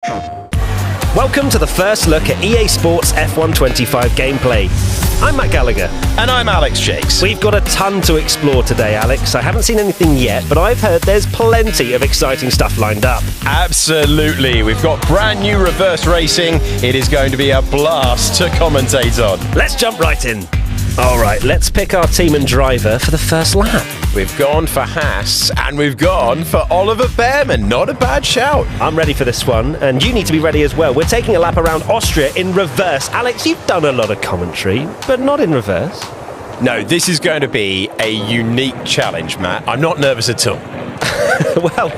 Welcome to the first look at EA Sports F1 25 gameplay. I'm Matt Gallagher. And I'm Alex Jacques. We've got a ton to explore today, Alex. I haven't seen anything yet, but I've heard there's plenty of exciting stuff lined up. Absolutely. We've got brand new reverse racing. It is going to be a blast to commentate on. Let's jump right in. All right, let's pick our team and driver for the first lap. We've gone for Haas and we've gone for Oliver Behrman. Not a bad shout. I'm ready for this one, and you need to be ready as well. We're taking a lap around Austria in reverse. Alex, you've done a lot of commentary, but not in reverse. No, this is going to be a unique challenge, Matt. I'm not nervous at all. Well,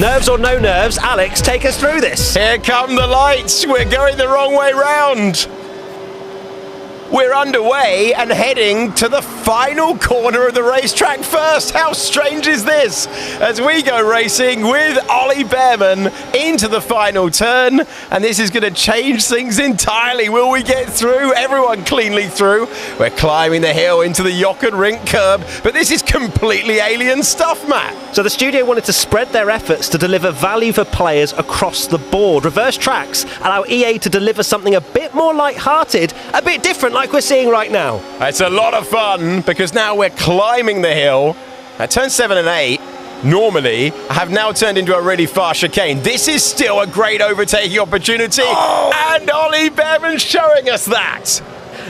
nerves or no nerves, Alex, take us through this. Here come the lights. We're going the wrong way round. We're underway and heading to the final corner of the racetrack first. How strange is this? As we go racing with Ollie Behrman into the final turn, and this is going to change things entirely. Will we get through? Everyone cleanly through. We're climbing the hill into the Jockenrink curb, but this is completely alien stuff, Matt. So the studio wanted to spread their efforts to deliver value for players across the board. Reverse tracks allow EA to deliver something a bit more light-hearted, a bit different like we're seeing right now. It's a lot of fun because now we're climbing the hill. Turn 7 and 8 normally have now turned into a really fast chicane. This is still a great overtaking opportunity, and Ollie Behrman's showing us that.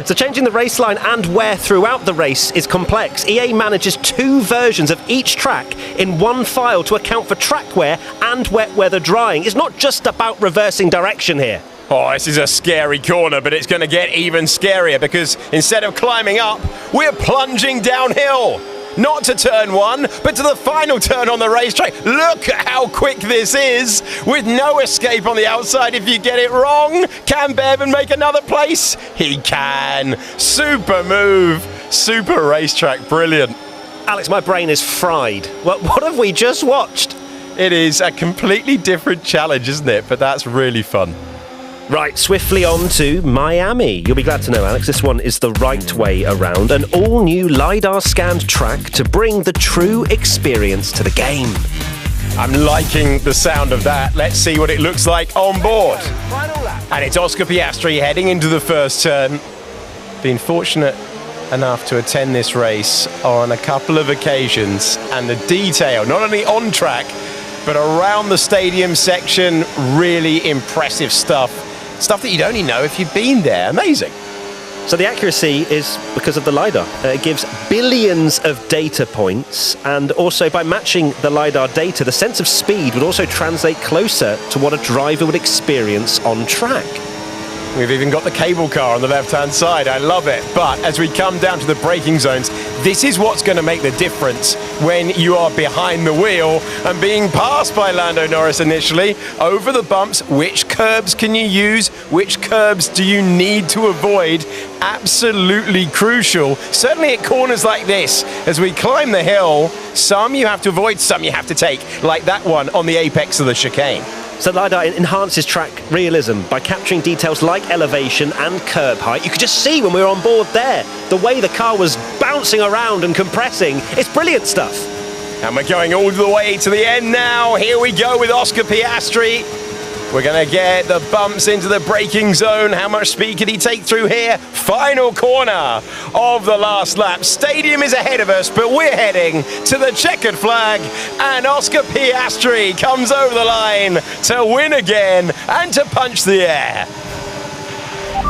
So changing the race line and wear throughout the race is complex. EA manages two versions of each track in one file to account for track wear and wet weather drying. It's not just about reversing direction here. Oh, this is a scary corner, but it's going to get even scarier because instead of climbing up, we're plunging downhill. Not to turn 1, but to the final turn on the racetrack. Look at how quick this is, with no escape on the outside if you get it wrong. Can Behrman make another place? He can. Super move, super racetrack, brilliant. Alex, my brain is fried. What have we just watched? It is a completely different challenge, isn't it? But that's really fun. Right, swiftly on to Miami. You'll be glad to know, Alex, this one is the right way around. An all-new LIDAR scanned track to bring the true experience to the game. I'm liking the sound of that. Let's see what it looks like on board. And it's Oscar Piastri heading into the first turn. Been fortunate enough to attend this race on a couple of occasions, and the detail, not only on track, but around the stadium section, really impressive stuff. Stuff that you'd only know if you'd been there. Amazing. So the accuracy is because of the LIDAR. It gives billions of data points, and also by matching the LIDAR data, the sense of speed would also translate closer to what a driver would experience on track. We've even got the cable car on the left-hand side. I love it. But as we come down to the braking zones, this is what's going to make the difference when you are behind the wheel and being passed by Lando Norris initially. Over the bumps, which curbs can you use? Which curbs do you need to avoid? Absolutely crucial. Certainly at corners like this, as we climb the hill, some you have to avoid, some you have to take, like that one on the apex of the chicane. So LIDAR enhances track realism by capturing details like elevation and curb height. You could just see when we were on board there, the way the car was bouncing around and compressing. It's brilliant stuff. And we're going all the way to the end now. Here we go with Oscar Piastri. We're going to get the bumps into the braking zone. How much speed can he take through here? Final corner of the last lap. Stadium is ahead of us, but we're heading to the checkered flag. And Oscar Piastri comes over the line to win again and to punch the air.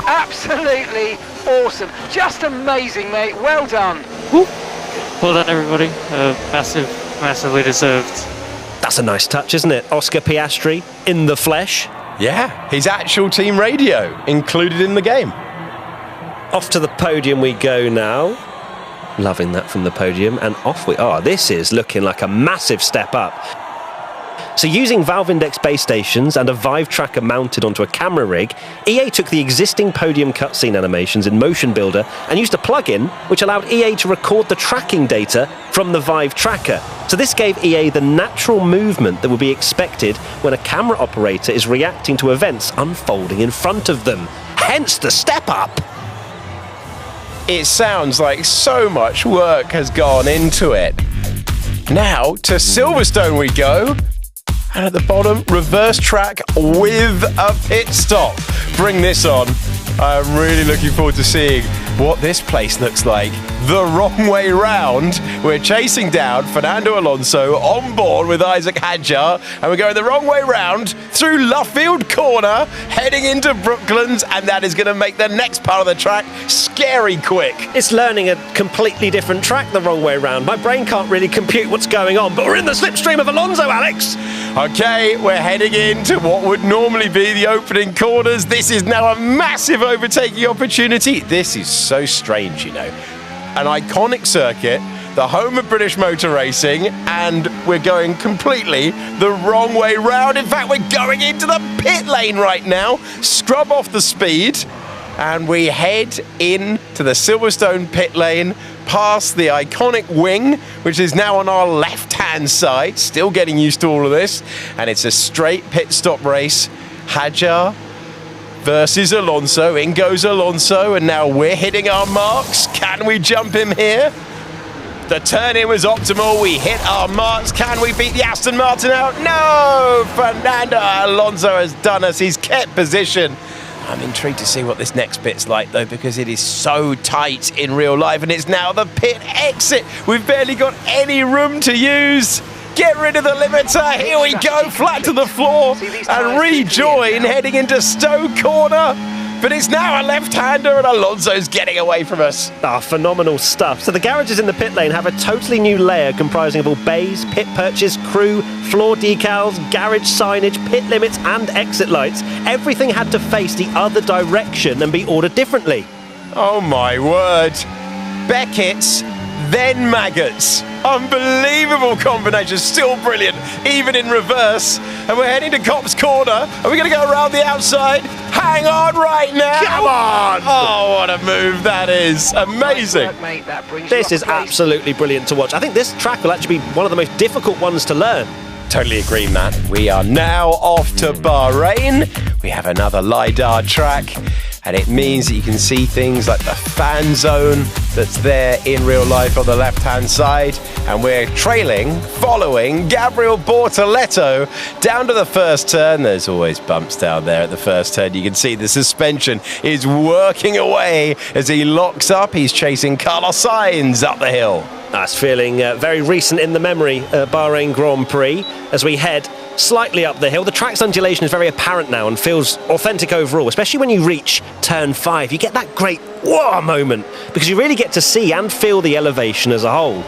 Absolutely awesome. Just amazing, mate. Well done. Woo. Well done, everybody. Massively deserved. That's a nice touch, isn't it? Oscar Piastri in the flesh. Yeah, his actual team radio included in the game. Off to the podium we go now. Loving that from the podium, and off we are. This is looking like a massive step up. So using Valve Index base stations and a Vive tracker mounted onto a camera rig, EA took the existing podium cutscene animations in Motion Builder and used a plugin which allowed EA to record the tracking data from the Vive tracker. So this gave EA the natural movement that would be expected when a camera operator is reacting to events unfolding in front of them. Hence the step up. It sounds like so much work has gone into it. Now to Silverstone we go. And at the bottom, reverse track with a pit stop. Bring this on. I'm really looking forward to seeing what this place looks like. The wrong way round. We're chasing down Fernando Alonso on board with Isaac Hadjar, and we're going the wrong way round through Luffield Corner, heading into Brooklands, and that is going to make the next part of the track scary quick. It's learning a completely different track the wrong way round. My brain can't really compute what's going on, but we're in the slipstream of Alonso, Alex. Okay, we're heading into what would normally be the opening corners. This is now a massive overtaking opportunity. This is so strange, you know. An iconic circuit, the home of British motor racing, and we're going completely the wrong way round. In fact, we're going into the pit lane right now. Scrub off the speed, and we head into the Silverstone pit lane, past the iconic wing, which is now on our left-hand side. Still getting used to all of this, and it's a straight pit stop race. Hadjar versus Alonso. In goes Alonso, and now we're hitting our marks. Can we jump him here? The turn-in was optimal. We hit our marks. Can we beat the Aston Martin out? No! Fernando Alonso has done us. He's kept position. I'm intrigued to see what this next bit's like, though, because it is so tight in real life, and it's now the pit exit. We've barely got any room to use. Get rid of the limiter. Here we go, flat to the floor, and rejoin heading into Stowe Corner. But it's now a left-hander, and Alonso's getting away from us. Phenomenal stuff. So the garages in the pit lane have a totally new layer comprising of all bays, pit perches, crew, floor decals, garage signage, pit limits, and exit lights. Everything had to face the other direction and be ordered differently. Oh my word. Beckett's, then maggots. Unbelievable combination, still brilliant, even in reverse. And we're heading to Copse Corner. Are we going to go around the outside? Hang on right now. Come on! Oh, what a move that is. Amazing. Nice work, mate. That brings This you is up a place. absolutely brilliant to watch. I think this track will actually be one of the most difficult ones to learn. Totally agree, Matt. We are now off to Bahrain. We have another LIDAR track, and it means that you can see things like the fan zone that's there in real life on the left-hand side. And we're following Gabriel Bortoletto down to the first turn. There's always bumps down there at the first turn. You can see the suspension is working away as he locks up. He's chasing Carlos Sainz up the hill. That's feeling very recent in the memory, Bahrain Grand Prix, as we head slightly up the hill. The track's undulation is very apparent now and feels authentic overall, especially when you reach turn 5. You get that great whoa moment because you really get to see and feel the elevation as a whole.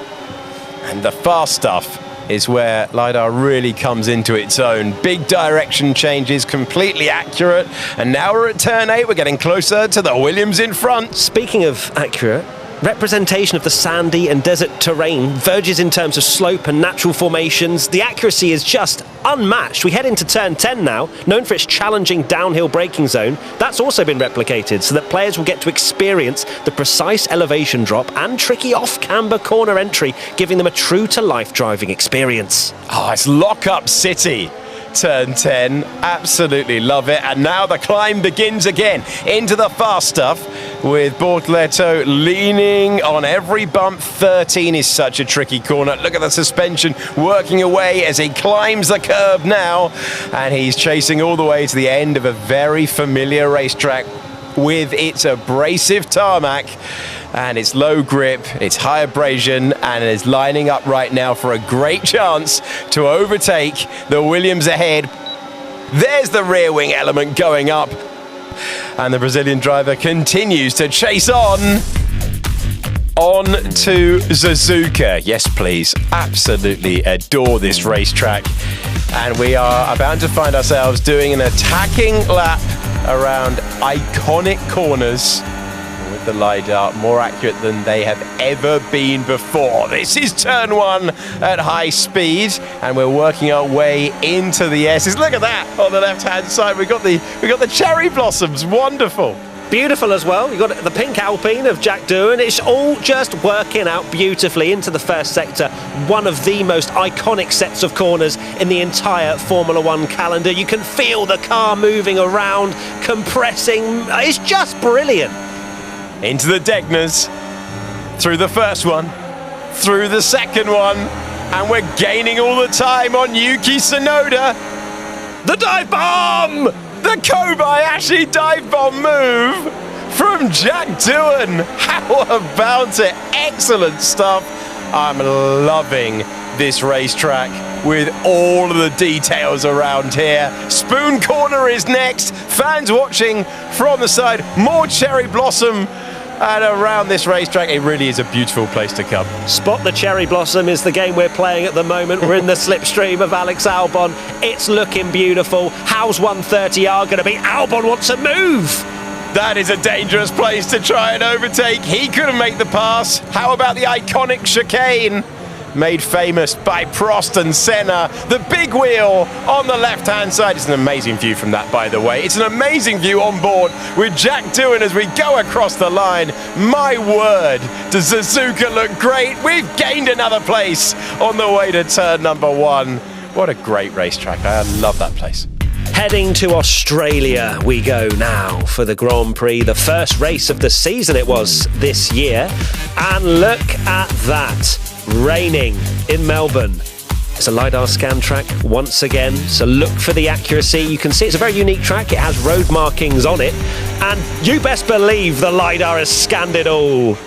And the fast stuff is where LIDAR really comes into its own. Big direction changes, completely accurate. And now we're at turn 8. We're getting closer to the Williams in front. Speaking of accurate, representation of the sandy and desert terrain verges in terms of slope and natural formations. The accuracy is just unmatched. We head into turn 10 now, known for its challenging downhill braking zone. That's also been replicated so that players will get to experience the precise elevation drop and tricky off-camber corner entry, giving them a true-to-life driving experience. Oh, it's Lock-Up City. Turn 10, absolutely love it. And now the climb begins again into the fast stuff with Bortoletto leaning on every bump. 13 is such a tricky corner. Look at the suspension working away as he climbs the curb now, and he's chasing all the way to the end of a very familiar racetrack with its abrasive tarmac and its low grip, its high abrasion, and is lining up right now for a great chance to overtake the Williams ahead. There's the rear wing element going up, and the Brazilian driver continues to chase on to Suzuka. Yes, please. Absolutely adore this racetrack. And we are about to find ourselves doing an attacking lap around iconic corners with the LIDAR, more accurate than they have ever been before. This is turn 1 at high speed, and we're working our way into the S's. Look at that on the left-hand side. We got the cherry blossoms. Wonderful. Beautiful as well. You've got the pink Alpine of Jacques. It's all just working out beautifully into the first sector. One of the most iconic sets of corners in the entire Formula One calendar. You can feel the car moving around, compressing. It's just brilliant. Into the Degners, through the first one, through the second one, And we're gaining all the time on Yuki Tsunoda. The dive bomb! The Kobayashi dive bomb move from Jacques Doohan. How about it? Excellent stuff. I'm loving this racetrack with all of the details around here. Spoon Corner is next. Fans watching from the side. More cherry blossom. And around this racetrack, it really is a beautiful place to come. Spot the Cherry Blossom is the game we're playing at the moment. We're in the slipstream of Alex Albon. It's looking beautiful. How's 130R going to be? Albon wants to move. That is a dangerous place to try and overtake. He couldn't make the pass. How about the iconic chicane? Made famous by Prost and Senna. The big wheel on the left-hand side. It's an amazing view from that, by the way. It's an amazing view on board with Jacques Doohan as we go across the line. My word, does Suzuka look great? We've gained another place on the way to turn number 1. What a great racetrack. I love that place. Heading to Australia we go now for the Grand Prix, the first race of the season it was this year. And look at that, raining in Melbourne. It's a LIDAR scan track once again, so look for the accuracy. You can see it's a very unique track, it has road markings on it, and you best believe the LIDAR has scanned it all.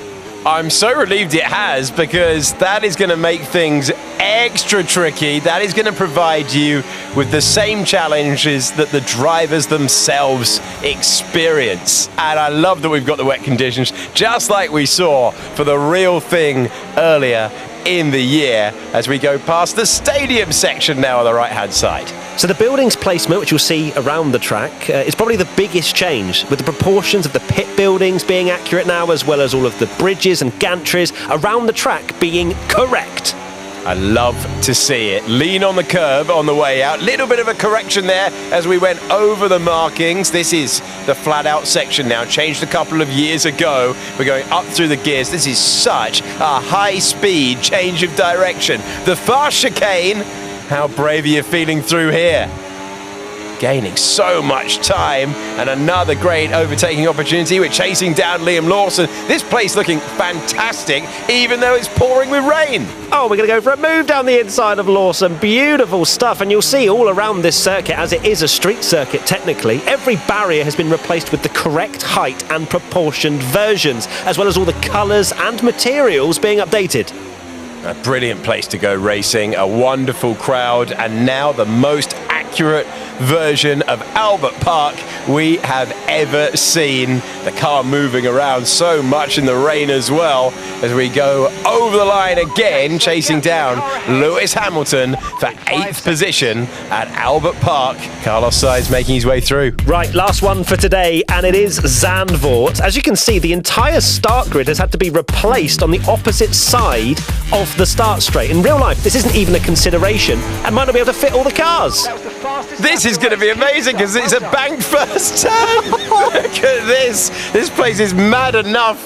I'm so relieved it has, because that is going to make things extra tricky. That is going to provide you with the same challenges that the drivers themselves experience. And I love that we've got the wet conditions, just like we saw for the real thing earlier in the year, as we go past the stadium section now on the right-hand side. So the building's placement, which you'll see around the track, is probably the biggest change, with the proportions of the pit buildings being accurate now, as well as all of the bridges and gantries around the track being correct. I love to see it. Lean on the curb on the way out. Little bit of a correction there as we went over the markings. This is the flat out section now. Changed a couple of years ago. We're going up through the gears. This is such a high speed change of direction. The fast chicane. How brave are you feeling through here? Gaining so much time, and another great overtaking opportunity. We're chasing down Liam Lawson. This place looking fantastic, even though it's pouring with rain. Oh, we're going to go for a move down the inside of Lawson. Beautiful stuff, and you'll see all around this circuit, as it is a street circuit technically, every barrier has been replaced with the correct height and proportioned versions, as well as all the colours and materials being updated. A brilliant place to go racing, a wonderful crowd, and now the most accurate version of Albert Park we have ever seen. The car moving around so much in the rain as well, as we go over the line again, chasing down Lewis Hamilton for 8th position at Albert Park. Carlos Sainz making his way through. Right, last one for today, and it is Zandvoort. As you can see, the entire start grid has had to be replaced on the opposite side of the start straight. In real life, this isn't even a consideration and might not be able to fit all the cars. This is going to be amazing, because it's a banked first turn. Look at this. This place is mad enough.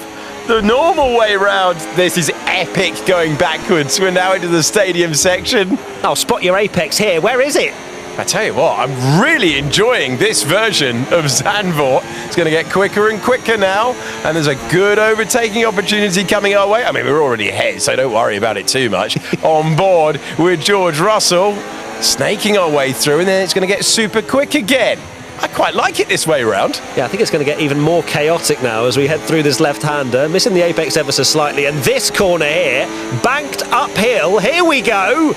The normal way round. This is epic going backwards. We're now into the stadium section. I'll spot your apex here. Where is it? I tell you what, I'm really enjoying this version of Zandvoort. It's going to get quicker and quicker now, and there's a good overtaking opportunity coming our way. I mean, we're already ahead, so don't worry about it too much. On board with George Russell, snaking our way through, and then it's going to get super quick again. I quite like it this way around. Yeah, I think it's going to get even more chaotic now as we head through this left-hander, missing the apex ever so slightly, and this corner here, banked uphill. Here we go.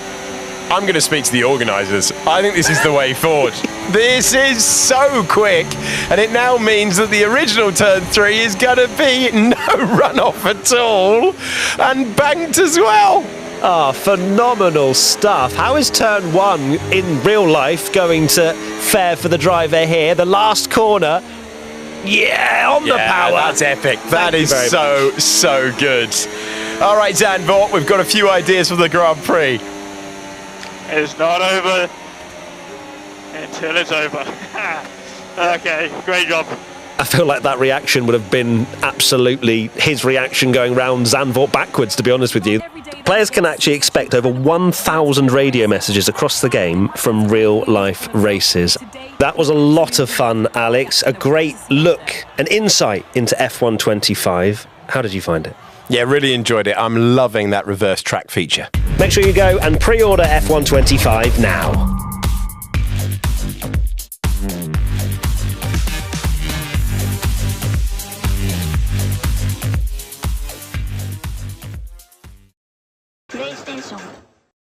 I'm going to speak to the organisers. I think this is the way forward. This is so quick, and it now means that the original turn 3 is going to be no runoff at all, and banked as well. Ah, phenomenal stuff. How is turn 1 in real life going to fare for the driver here? The last corner. Yeah, on the power. That's epic. That is so good. All right, Zandvoort, we've got a few ideas for the Grand Prix. It's not over until it's over. Okay, great job. I feel like that reaction would have been absolutely his reaction going round Zandvoort backwards, to be honest with you. Players can actually expect over 1,000 radio messages across the game from real-life races. That was a lot of fun, Alex. A great look, an insight into F1 25. How did you find it? Yeah, really enjoyed it. I'm loving that reverse track feature. Make sure you go and pre-order F125 now. PlayStation